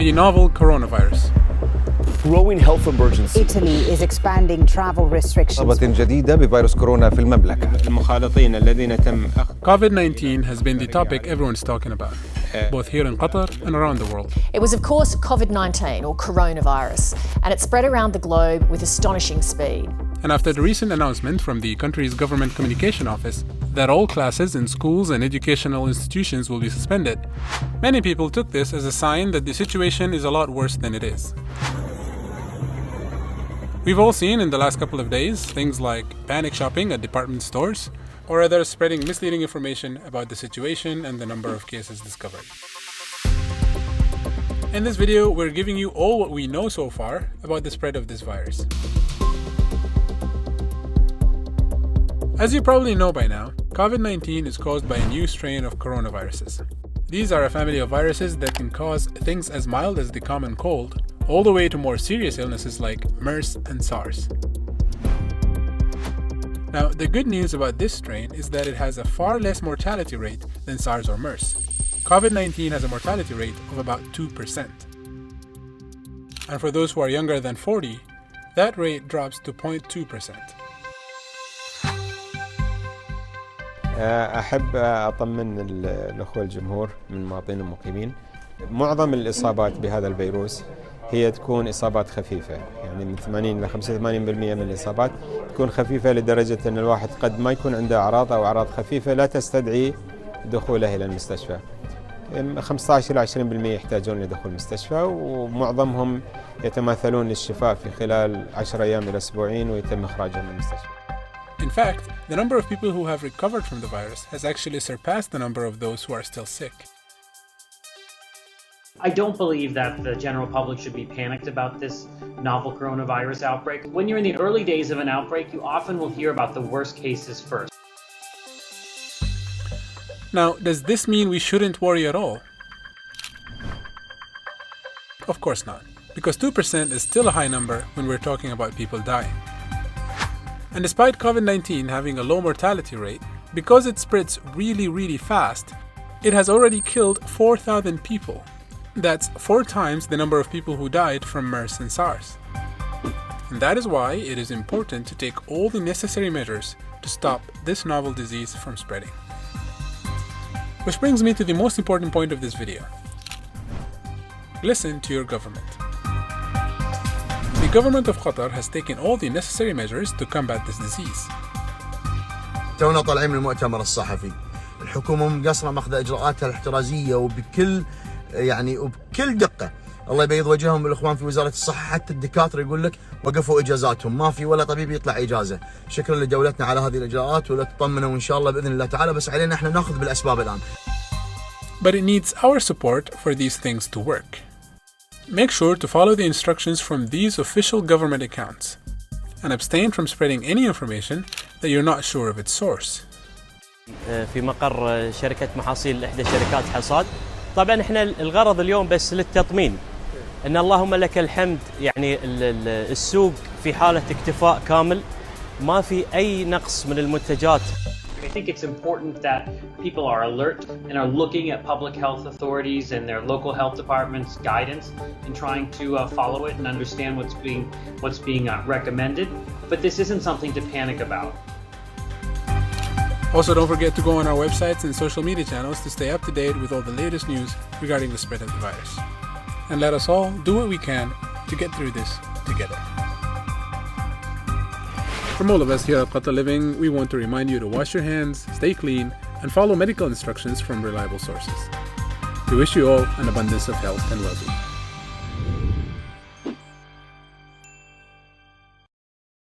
the novel coronavirus. Growing health emergency. Italy is expanding travel restrictions. إصابة جديدة بفيروس كورونا في المملكة. المخالطين الذين تم COVID-19 has been the topic everyone's talking about, both here in Qatar and around the world. It was, of course, COVID-19 or coronavirus, and it spread around the globe with astonishing speed. And after the recent announcement from the country's government communication office that all classes in schools and educational institutions will be suspended, many people took this as a sign that the situation is a lot worse than it is. We've all seen in the last couple of days things like panic shopping at department stores, or others spreading misleading information about the situation and the number of cases discovered. In this video, we're giving you all what we know so far about the spread of this virus. As you probably know by now, COVID-19 is caused by a new strain of coronaviruses. These are a family of viruses that can cause things as mild as the common cold, all the way to more serious illnesses like MERS and SARS. Now, the good news about this strain is that it has a far less mortality rate than SARS or MERS. COVID-19 has a mortality rate of about 2%. And for those who are younger than 40, that rate drops to 0.2%. أحب أطمن الأخوة الجمهور من المواطنين المقيمين. معظم الإصابات بهذا الفيروس هي تكون إصابات خفيفة، يعني من 80 إلى 85% من الإصابات تكون خفيفة لدرجة أن الواحد قد ما يكون عنده أعراض أو أعراض خفيفة لا تستدعي دخوله إلى المستشفى. 15 إلى 20% يحتاجون لدخول المستشفى، ومعظمهم يتماثلون للشفاء في خلال 10 أيام إلى أسبوعين ويتم إخراجهم من المستشفى. In fact, the number of people who have recovered from the virus has actually surpassed the number of those who are still sick. I don't believe that the general public should be panicked about this novel coronavirus outbreak. When you're in the early days of an outbreak, you often will hear about the worst cases first. Now, does this mean we shouldn't worry at all? Of course not, because 2% is still a high number when we're talking about people dying. And despite COVID-19 having a low mortality rate, because it spreads really fast, it has already killed 4,000 people. That's 4 times the number of people who died from MERS and SARS. And that is why it is important to take all the necessary measures to stop this novel disease from spreading. Which brings me to the most important point of this video. Listen to your government. The government of Qatar has taken all the necessary measures to combat this disease. تونا طالعين من المؤتمر الصحفي. الحكومة مقصرة ماخذة إجراءاتها الاحترازية وبكل دقة. الله يبيض وجههم الإخوان في وزارة الصحة، حتى الدكاترة يقول لك وقفوا إجازاتهم، ما في ولا طبيب يطلع إجازة. شكرا لدولتنا على هذه الإجراءات ولا تطمنوا إن شاء الله بإذن الله تعالى، بس علينا إحنا ناخذ بالأسباب الآن. But it needs our support for these things to work. Make sure to follow the instructions from these official government accounts and abstain from spreading any information that you're not sure of its source. في مقر شركة محاصيل إحدى شركات حصاد. طبعا احنا الغرض اليوم بس للتطمين ان اللهم لك الحمد، يعني السوق في حالة اكتفاء كامل، ما في اي نقص من المنتجات. I think it's important that people are alert and are looking at public health authorities and their local health departments' guidance and trying to follow it and understand what's being recommended. But this isn't something to panic about. Also, don't forget to go on our websites and social media channels to stay up to date with all the latest news regarding the spread of the virus. And let us all do what we can to get through this together. From all of us here at Qatar Living, we want to remind you to wash your hands, stay clean, and follow medical instructions from reliable sources. We wish you all an abundance of health and well-being.